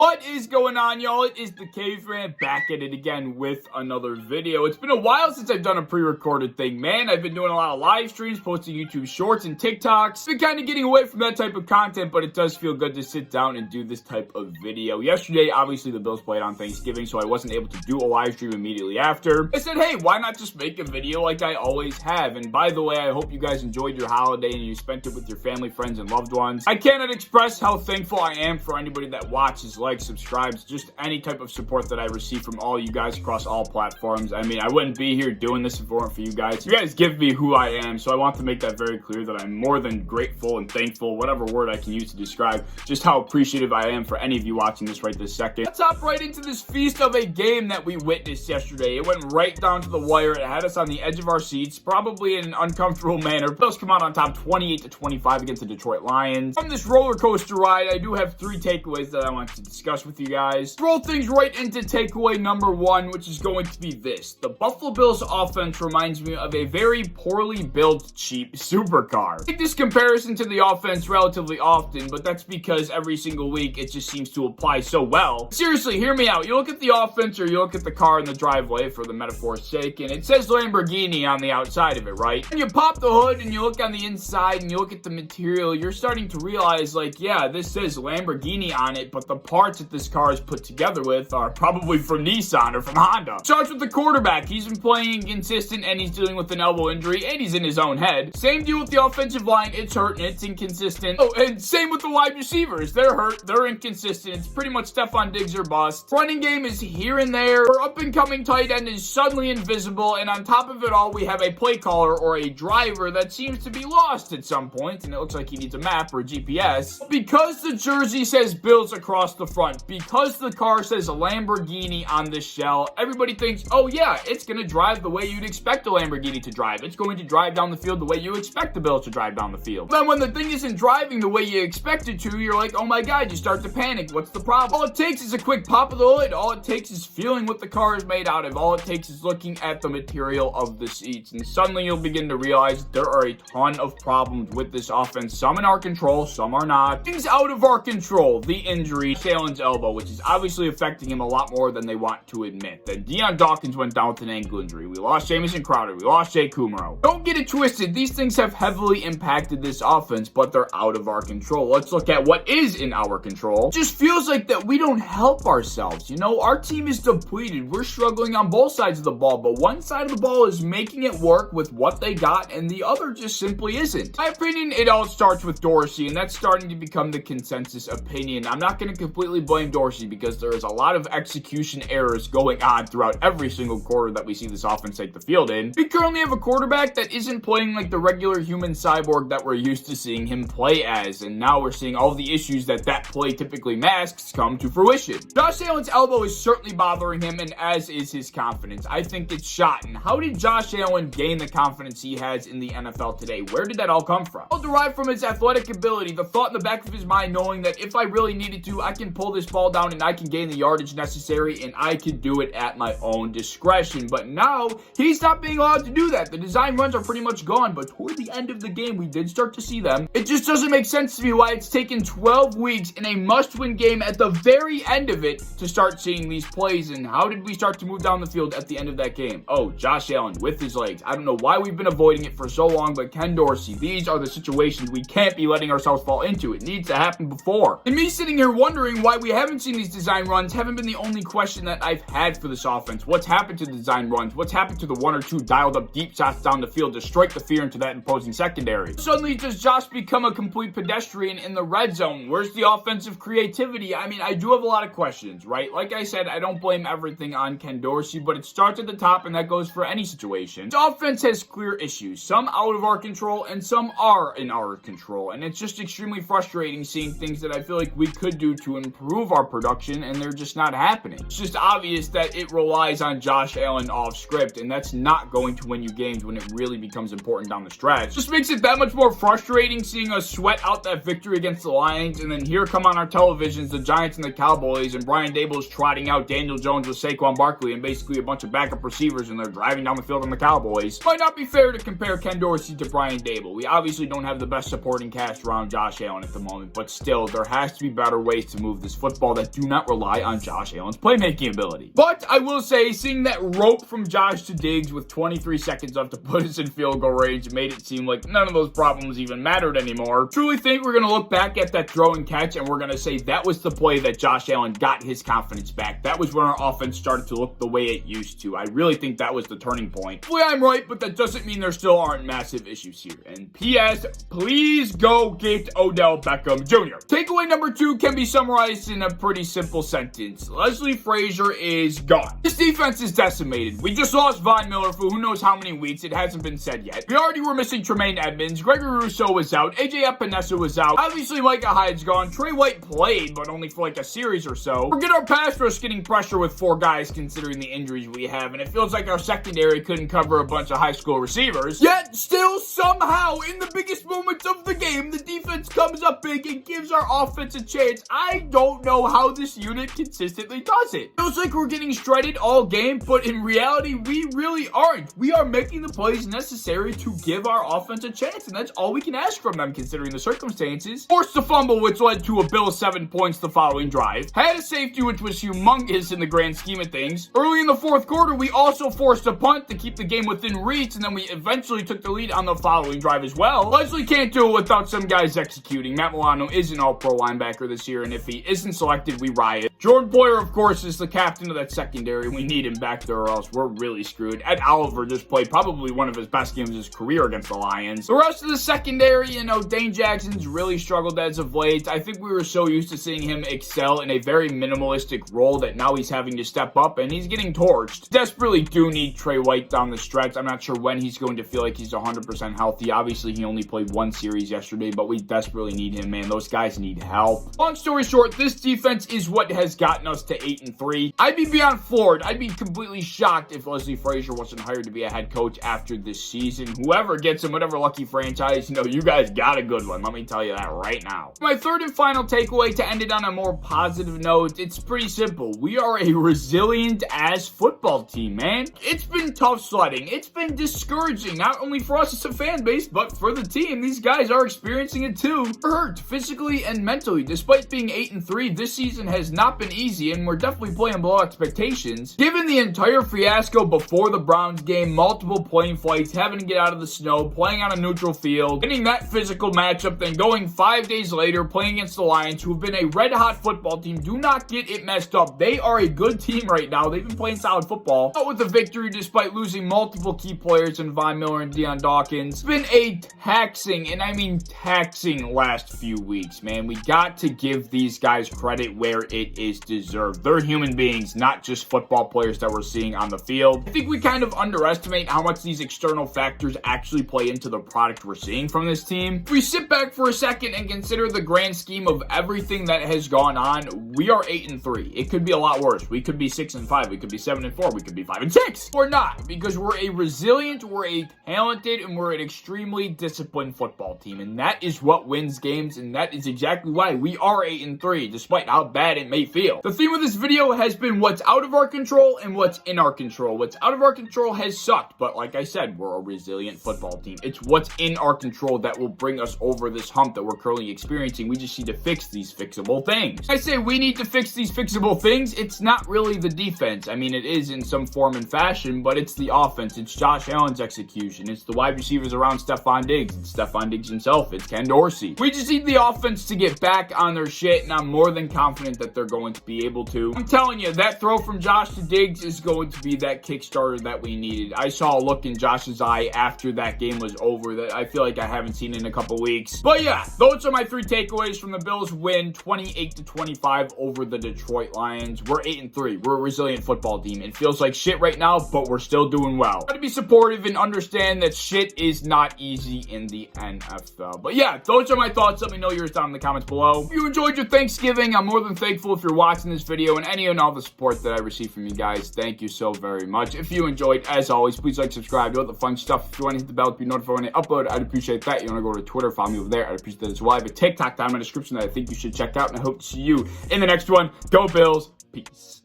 What is going on, y'all? It is the Caveman back at it again with another video. It's been a while since I've done a pre-recorded thing, man. I've been doing a lot of live streams, posting YouTube shorts and TikToks. Been kind of getting away from that type of content, but it does feel good to sit down and do this type of video. Yesterday, obviously, the Bills played on Thanksgiving, so I wasn't able to do a live stream immediately after. I said, hey, why not just make a video like I always have? And by the way, I hope you guys enjoyed your holiday and you spent it with your family, friends, and loved ones. I cannot express how thankful I am for anybody that watches, likes, subscribes, just any type of support that I receive from all you guys across all platforms. I mean, I wouldn't be here doing this if it weren't for you guys. You guys give me who I am, so I want to make that very clear that I'm more than grateful and thankful, whatever word I can use to describe just how appreciative I am for any of you watching this right this second. Let's hop right into this feast of a game that we witnessed yesterday. It went right down to the wire. It had us on the edge of our seats, probably in an uncomfortable manner. Bills come out on top 28-25 against the Detroit Lions. From this roller coaster ride, I do have three takeaways that I want to discuss with you guys. Roll things right into takeaway number one, which is going to be this. The Buffalo Bills offense reminds me of a very poorly built, cheap supercar. I make this comparison to the offense relatively often, but that's because every single week it just seems to apply so well. Seriously, hear me out. You look at the offense or you look at the car in the driveway, for the metaphor's sake, and it says Lamborghini on the outside of it, right? And you pop the hood and you look on the inside and you look at the material, you're starting to realize, like, yeah, this says Lamborghini on it, but the parts that this car is put together with are probably from Nissan or from Honda. Starts with the quarterback. He's been playing inconsistent and he's dealing with an elbow injury and he's in his own head. Same deal with the offensive line. It's hurt and it's inconsistent. Oh, and same with the wide receivers. They're hurt. They're inconsistent. It's pretty much Stephon Diggs or bust. Running game is here and there. Our up-and-coming tight end is suddenly invisible, and on top of it all, we have a play caller or a driver that seems to be lost at some point, and it looks like he needs a map or a GPS. Because the jersey says Bills across the front, because the car says a Lamborghini on the shell, everybody thinks, oh yeah, it's going to drive the way you'd expect a Lamborghini to drive. It's going to drive down the field the way you expect the Bills to drive down the field. Then when the thing isn't driving the way you expect it to, you're like, oh my god, you start to panic. What's the problem? All it takes is a quick pop of the hood. All it takes is feeling what the car is made out of. All it takes is looking at the material of the seats. And suddenly you'll begin to realize there are a ton of problems with this offense. Some in our control, some are not. Things out of our control. The injury, Salen's elbow, which is obviously affecting him a lot more than they want to admit. Then Deion Dawkins went down with an ankle injury. We lost Jamison Crowder. We lost Jay Kumaro. Don't get it twisted. These things have heavily impacted this offense, but they're out of our control. Let's look at what is in our control. It just feels like that we don't help ourselves. You know, our team is depleted. We're struggling on both sides of the ball, but one side of the ball is making it work with what they got, and the other just simply isn't. In my opinion, it all starts with Dorsey, and that's starting to become the consensus opinion. I'm not going to completely blame Dorsey because there is a lot of execution errors going on throughout every single quarter that we see this offense take the field in. We currently have a quarterback that isn't playing like the regular human cyborg that we're used to seeing him play as, and now we're seeing all the issues that play typically masks come to fruition. Josh Allen's elbow is certainly bothering him, and as is his confidence. I think it's shot. And how did Josh Allen gain the confidence he has in the NFL today? Where did that all come from? All derived from his athletic ability, the thought in the back of his mind knowing that if I really needed to, I can pull this ball down and I can gain the yardage necessary and I can do it at my own discretion. But now, he's not being allowed to do that. The design runs are pretty much gone, but toward the end of the game, we did start to see them. It just doesn't make sense to me why it's taken 12 weeks in a must-win game at the very end of it to start seeing these plays. And how did we start to move down the field at the end of that game? Oh, Josh Allen with his legs. I don't know why we've been avoiding it for so long, but Ken Dorsey, these are the situations we can't be letting ourselves fall into. It needs to happen before. And me sitting here wondering why we haven't seen these design runs haven't been the only question that I've had for this offense. What's happened to the design runs? What's happened to the one or two dialed up deep shots down the field to strike the fear into that opposing secondary? Suddenly does Josh become a complete pedestrian in the red zone? Where's the offensive creativity? I mean, I do have a lot of questions, right? Like I said, I don't blame everything on Ken Dorsey, but it starts at the top, and that goes for any situation. The offense has clear issues, some out of our control and some are in our control, and it's just extremely frustrating seeing things that I feel like we could do to improve our production, and they're just not happening. It's just obvious that it relies on Josh Allen off script, and that's not going to win you games when it really becomes important down the stretch. Just makes it that much more frustrating seeing us sweat out that victory against the Lions, and then here come on our televisions the Giants and the Cowboys, and Brian Daboll's trotting out Daniel Jones with Saquon Barkley and basically a bunch of backup receivers, and they're driving down the field on the Cowboys. Might not be fair to compare Ken Dorsey to Brian Daboll. We obviously don't have the best supporting cast around Josh Allen at the moment, but still, there has to be better ways to move the this football that do not rely on Josh Allen's playmaking ability. But I will say, seeing that rope from Josh to Diggs with 23 seconds left to put us in field goal range made it seem like none of those problems even mattered anymore. Truly think we're going to look back at that throw and catch and we're going to say that was the play that Josh Allen got his confidence back. That was when our offense started to look the way it used to. I really think that was the turning point. Hopefully I'm right, but that doesn't mean there still aren't massive issues here. And P.S. please go get Odell Beckham Jr. Takeaway number 2 can be summarized in a pretty simple sentence. Leslie Frazier is gone. This defense is decimated. We just lost Von Miller for who knows how many weeks. It hasn't been said yet. We already were missing Tremaine Edmonds. Gregory Rousseau was out. AJ Epinesa was out. Obviously Micah Hyde's gone. Trey White played, but only for like a series or so. Forget our pass rush getting pressure with 4 guys considering the injuries we have, and it feels like our secondary couldn't cover a bunch of high school receivers. Yet, still somehow, in the biggest moments of the game, the defense comes up big and gives our offense a chance. I don't know how this unit consistently does it. Feels like we're getting shredded all game, but in reality, we really aren't. We are making the plays necessary to give our offense a chance, and that's all we can ask from them considering the circumstances. Forced a fumble, which led to a Bills 7 points the following drive. Had a safety, which was humongous in the grand scheme of things. Early in the fourth quarter, we also forced a punt to keep the game within reach, and then we eventually took the lead on the following drive as well. Leslie can't do it without some guys executing. Matt Milano is an all-pro linebacker this year, and if he isn't selected, we riot. Jordan Poyer, of course, is the captain of that secondary. We need him back there or else we're really screwed. Ed Oliver just played probably one of his best games of his career against the Lions. The rest of the secondary, Dane Jackson's really struggled as of late. I think we were so used to seeing him excel in a very minimalistic role that now he's having to step up, and he's getting torched. Desperately do need Trey White down the stretch. I'm not sure when he's going to feel like he's 100% healthy. Obviously, he only played 1 series yesterday, but we desperately need him, man. Those guys need help. Long story short, this defense is what has gotten us to 8-3. I'd be beyond floored. I'd be completely shocked if Leslie Frazier wasn't hired to be a head coach after this season. Whoever gets him, whatever lucky franchise, you guys got a good one. Let me tell you that right now. My third and final takeaway, to end it on a more positive note, it's pretty simple. We are a resilient ass football team, man. It's been tough sledding. It's been discouraging, not only for us as a fan base, but for the team. These guys are experiencing it too. We're hurt physically and mentally. Despite being 8-3, this season has not been easy, and we're definitely playing below expectations. Given the entire fiasco before the Browns game, multiple plane flights, having to get out of the snow, playing on a neutral field, getting that physical matchup, then going 5 days later, playing against the Lions, who have been a red-hot football team. Do not get it messed up. They are a good team right now. They've been playing solid football. But with the victory, despite losing multiple key players in Von Miller and Deion Dawkins, it's been a taxing, and I mean taxing, last few weeks, man. We got to give these guys credit where it is deserved. They're human beings, not just football players that we're seeing on the field. I think we kind of underestimate how much these external factors actually play into the product we're seeing from this team. If we sit back for a second and consider the grand scheme of everything that has gone on, we are 8-3. It could be a lot worse. We could be 6-5. We could be 7-4. We could be 5-6. We're not, because we're a resilient, we're a talented, and we're an extremely disciplined football team. And that is what wins games, and that is exactly why we are 8-3, despite how bad it may feel. The theme of this video has been what's out of our control and what's in our control. What's out of our control has sucked, but like I said, we're a resilient football team. It's what's in our control that will bring us over this hump that we're currently experiencing. We just need to fix these fixable things. I say we need to fix these fixable things. It's not really the defense. I mean, it is in some form and fashion, but it's the offense. It's Josh Allen's execution. It's the wide receivers around Stephon Diggs. It's Stephon Diggs himself. It's Ken Dorsey. We just need the offense to get back on their shit, and I'm more than confident that they're going to be able to. I'm telling you, that throw from Josh to Diggs is going to be that Kickstarter that we needed. I saw a look in Josh's eye after that game was over that I feel like I haven't seen in a couple weeks. But yeah, those are my 3 takeaways from the Bills win 28-25 over the Detroit Lions. We're 8-3. We're a resilient football team. It feels like shit right now, but we're still doing well. Got to be supportive and understand that shit is not easy in the NFL. But yeah, those are my thoughts. Let me know yours down in the comments below. If you enjoyed your Thanksgiving, I'm more than thankful if you're watching this video, and any and all the support that I receive from you guys. Thank you so very much. If you enjoyed, as always, please like, subscribe, do all the fun stuff. If you want to hit the bell to be notified when I upload, I'd appreciate that. You want to go to Twitter, follow me over there, I'd appreciate that as well. I have a TikTok down in my description that I think you should check out, and I hope to see you in the next one. Go Bills. Peace.